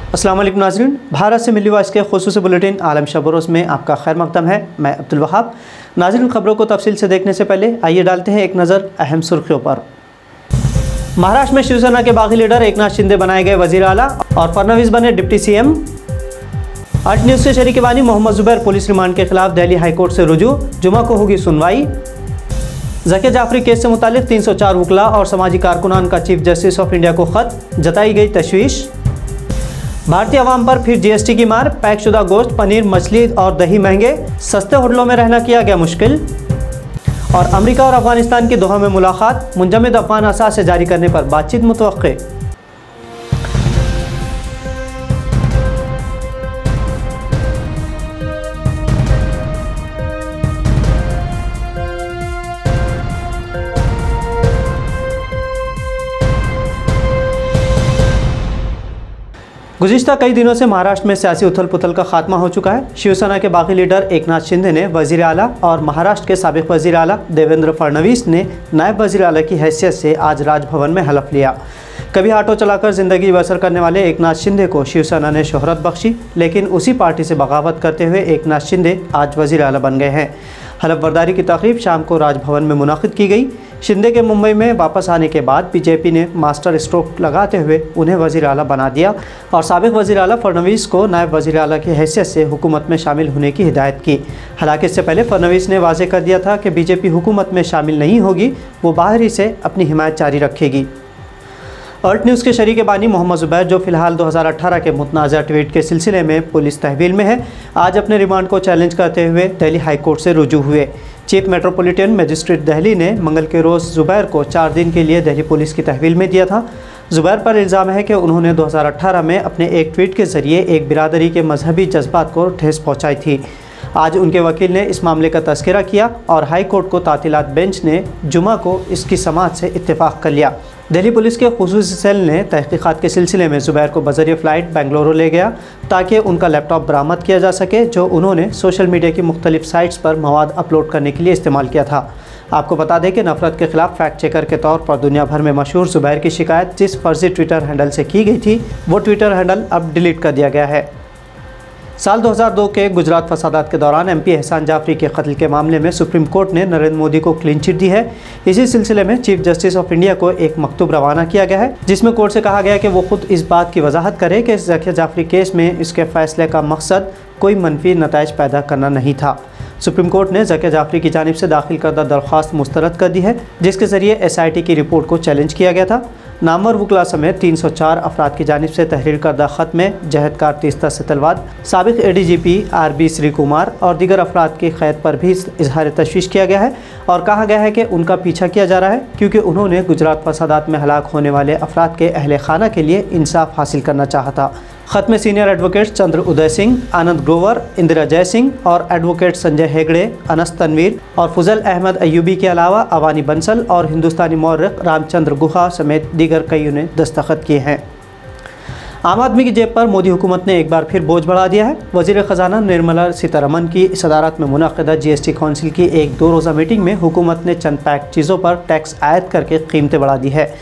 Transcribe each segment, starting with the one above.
अस्सलाम वालेकुम नाज़रीन, भारत से मिली वॉइस के खुसूसी बुलेटिन आलम शब बरोज़ में आपका खैर मक़दम है। मैं अब्दुल वहाब। नाज़रीन, खबरों को तफसील से देखने से पहले आइए डालते हैं एक नज़र अहम सुर्खियों पर। महाराष्ट्र में शिवसेना के बागी लीडर एकनाथ शिंदे बनाए गए वज़ीर आला और फडणवीस बने डिप्टी सीएम। अल्ट न्यूज़ से शरीक बानी मोहम्मद जुबैर पुलिस रिमांड के खिलाफ दिल्ली हाईकोर्ट से रुजू, जुमा को होगी सुनवाई। ज़किया जाफरी केस से मुतालिक 304 वकला और समाजी कारकुनान का चीफ जस्टिस ऑफ इंडिया को ख़त, जताई गई तशवीश। भारतीय अवाम पर फिर जीएसटी की मार, पैक शुदा गोश्त, पनीर, मछली और दही महंगे, सस्ते होटलों में रहना किया गया मुश्किल। और अमेरिका और अफगानिस्तान की दोहा में मुलाकात, मुंजमद अफगान असासे जारी करने पर बातचीत मुतवक्के। गुज़िश्ता कई दिनों से महाराष्ट्र में सियासी उथल पुथल का खात्मा हो चुका है। शिवसेना के बागी लीडर एकनाथ शिंदे ने वज़ीर आला और महाराष्ट्र के साबिक़ वज़ीर आला देवेंद्र फडणवीस ने नायब वज़ीर आला की हैसियत से आज राजभवन में हलफ लिया। कभी ऑटो चलाकर ज़िंदगी बसर करने वाले एकनाथ शिंदे को शिवसेना ने शोहरत बख्शी, लेकिन उसी पार्टी से बगावत करते हुए एकनाथ शिंदे आज वज़ीर आला बन गए हैं। हलफ बर्दारी की तकरीब शाम को राजभवन में मुनाकिद की गई। शिंदे के मुंबई में वापस आने के बाद बीजेपी ने मास्टर स्ट्रोक लगाते हुए उन्हें वज़ीर आला बना दिया और साबिक़ वज़ीर आला फडणवीस को नायब वज़ीर आला की हैसियत से हुकूमत में शामिल होने की हिदायत की। हालांकि इससे पहले फडणवीस ने वाज़ेह कर दिया था कि बीजेपी हुकूमत में शामिल नहीं होगी, वो बाहर ही से अपनी हिमायत जारी रखेगी। अल्ट न्यूज़ के शरीक बानी मोहम्मद जुबैर, जो फ़िलहाल 2018 के मुतनाज़ा ट्वीट के सिलसिले में पुलिस तहवील में है, आज अपने रिमांड को चैलेंज करते हुए दिल्ली हाई कोर्ट से रुजू हुए। चीफ मेट्रोपॉलिटन मजिस्ट्रेट दिल्ली ने मंगल के रोज़ जुबैर को 4 दिन के लिए दिल्ली पुलिस की तहवील में दिया था। जुबैर पर इल्ज़ाम है कि उन्होंने 2018 में अपने एक ट्वीट के ज़रिए एक बिरादरी के मजहबी जज्बात को ठेस पहुँचाई थी। आज उनके वकील ने इस मामले का तज़किरा किया और हाई कोर्ट को तातीलात बेंच ने जुमा को इसकी समाअत से इत्तेफाक कर लिया। दिल्ली पुलिस के खुसूसी सेल ने तहकीक़ात के सिलसिले में जुबैर को बज़रिए फ़्लाइट बेंगलुरु ले गया ताकि उनका लैपटॉप बरामद किया जा सके, जो उन्होंने सोशल मीडिया की मुख्तलिफ साइट्स पर मवाद अपलोड करने के लिए इस्तेमाल किया था। आपको बता दें कि नफ़रत के ख़िलाफ़ फैक्ट चेकर के तौर पर दुनिया भर में मशहूर जुबैर की शिकायत जिस फर्जी ट्विटर हैंडल से की गई थी, वो ट्विटर हैंडल अब डिलीट कर दिया गया है। साल 2002 के गुजरात फसादात के दौरान एमपी एहसान जाफरी के कत्ल के मामले में सुप्रीम कोर्ट ने नरेंद्र मोदी को क्लीन चिट दी है। इसी सिलसिले में चीफ जस्टिस ऑफ इंडिया को एक मकतूब रवाना किया गया है, जिसमें कोर्ट से कहा गया कि वो खुद इस बात की वजाहत करे कि ज़किया जाफरी केस में इसके फ़ैसले का मकसद कोई मनफी नताइज पैदा करना नहीं था। सुप्रीम कोर्ट ने ज़किया जाफरी की जानिब से दाखिल करदा दरख्वास्त मुस्तरद कर दी है, जिसके ज़रिए SIT की रिपोर्ट को चैलेंज किया गया था। नामवर वकला समेत 304 अफराद की जानिब से तहरीर करदा ख़त में जहदकार तीस्ता सतलवाद, साबिक़ ADGP RB श्री कुमार और दीगर अफराद की क़ैद पर भी इजहार तशवीश किया गया है और कहा गया है कि उनका पीछा किया जा रहा है, क्योंकि उन्होंने गुजरात फसादात में हलाक होने वाले अफराद के अहले खाना के लिए इंसाफ हासिल करना चाहा था। ख़त में सीनियर एडवोकेट चंद्र उदय सिंह, आनंद ग्रोवर, इंदिरा जय सिंह और एडवोकेट संजय हेगड़े, अनस तनवीर और फजल अहमद अयूबी के अलावा अवानी बंसल और हिंदुस्तानी मौर्रख रामचंद्र गुहा समेत दीगर कईयों ने दस्तखत किए हैं। आम आदमी की जेब पर मोदी हुकूमत ने एक बार फिर बोझ बढ़ा दिया है। वज़ीर ख़जाना निर्मला सीतारमन की सदारत में मुनक़िदा GST काउंसिल की एक 2 रोज़ा मीटिंग में हुकूमत ने चंद पैक चीज़ों पर टैक्स आयद करके कीमतें बढ़ा दी है।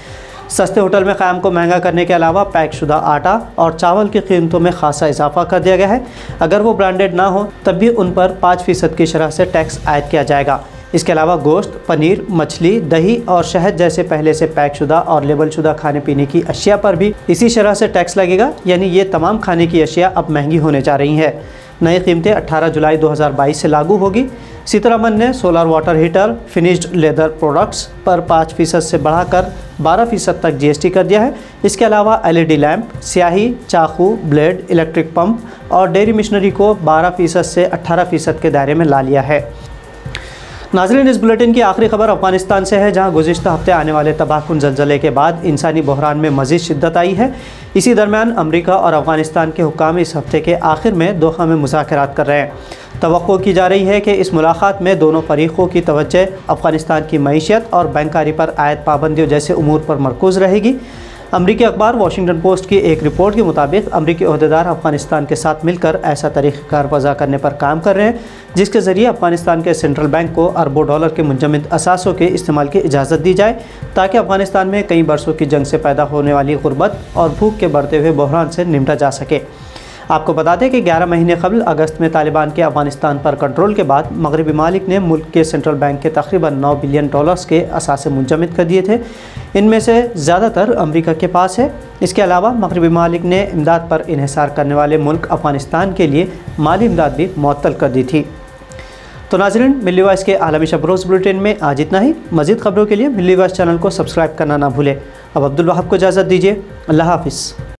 सस्ते होटल में क़याम को महंगा करने के अलावा पैक शुदा आटा और चावल की कीमतों में खासा इजाफा कर दिया गया है। अगर वो ब्रांडेड ना हो तब भी उन पर 5% की शरह से टैक्स आयद किया जाएगा। इसके अलावा गोश्त, पनीर, मछली, दही और शहद जैसे पहले से पैक शुदा और लेबल शुदा खाने पीने की अशिया पर भी इसी शरह से टैक्स लगेगा, यानी ये तमाम खाने की अशिया अब महंगी होने जा रही हैं। नई कीमतें 18 जुलाई 2022 से लागू होगी। सीतारमन ने solar water heater, finished leather products पर 5% से बढ़ाकर 12% तक GST कर दिया है। इसके अलावा LED लैंप, स्याही, चाकू, ब्लेड, इलेक्ट्रिक पंप और डेयरी मशीनरी को 12% से 18% के दायरे में ला लिया है। नाज़रीन, इस बुलेटिन की आखिरी खबर अफगानिस्तान से है, जहां गुज़िश्ता हफ्ते आने वाले तबाहकुन ज़लज़ले के बाद इंसानी बहरान में मज़ीद शिद्दत आई है। इसी दरमियान अमरीका और अफ़गानिस्तान के हुक्काम इस हफ्ते के आखिर में दोहा में मुज़ाकरात कर रहे हैं। तवक्को की जा रही है कि इस मुलाकात में दोनों फ़रीक़ों की तवज्जो अफ़गानिस्तान की मईशत और बैंकारी पर आयद पाबंदियों जैसे उमूर पर मरकूज़ रहेगी। अमरीकी अखबार वाशिंगटन पोस्ट की एक रिपोर्ट के मुताबिक अमरीकी ओहदेदार अफगानिस्तान के साथ मिलकर ऐसा तरीक़ाकार वज़ा करने पर काम कर रहे हैं जिसके ज़रिए अफगानिस्तान के सेंट्रल बैंक को अरबों डॉलर के मुंजमद असासों के इस्तेमाल की इजाज़त दी जाए ताकि अफगानिस्तान में कई बरसों की जंग से पैदा होने वाली गुर्बत और भूख के बढ़ते हुए बहरान से निपटा जा सके। आपको बता दें कि 11 महीने कबल अगस्त में तालिबान के अफगानिस्तान पर कंट्रोल के बाद मगरबी मालिक ने मुल्क के सेंट्रल बैंक के तकरीबन 9 बिलियन डॉलर्स के असासे मुंजमद कर दिए थे। इनमें से ज़्यादातर अमेरिका के पास है। इसके अलावा मगरबी मालिक ने इमदाद पर इन्हिसार करने वाले मुल्क अफगानिस्तान के लिए माली इमदाद भी मुअत्तल कर दी थी। तो नाज़रीन, मिल्ली वॉइस के आलमी शब रोज़ बुलेटिन में आज इतना ही। मज़ीद खबरों के लिए मिल्ली वॉइस चैनल को सब्सक्राइब करना ना भूलें। अब अब्दुल वहाब को इजाज़त दीजिए। अल्लाह हाफ़िज़।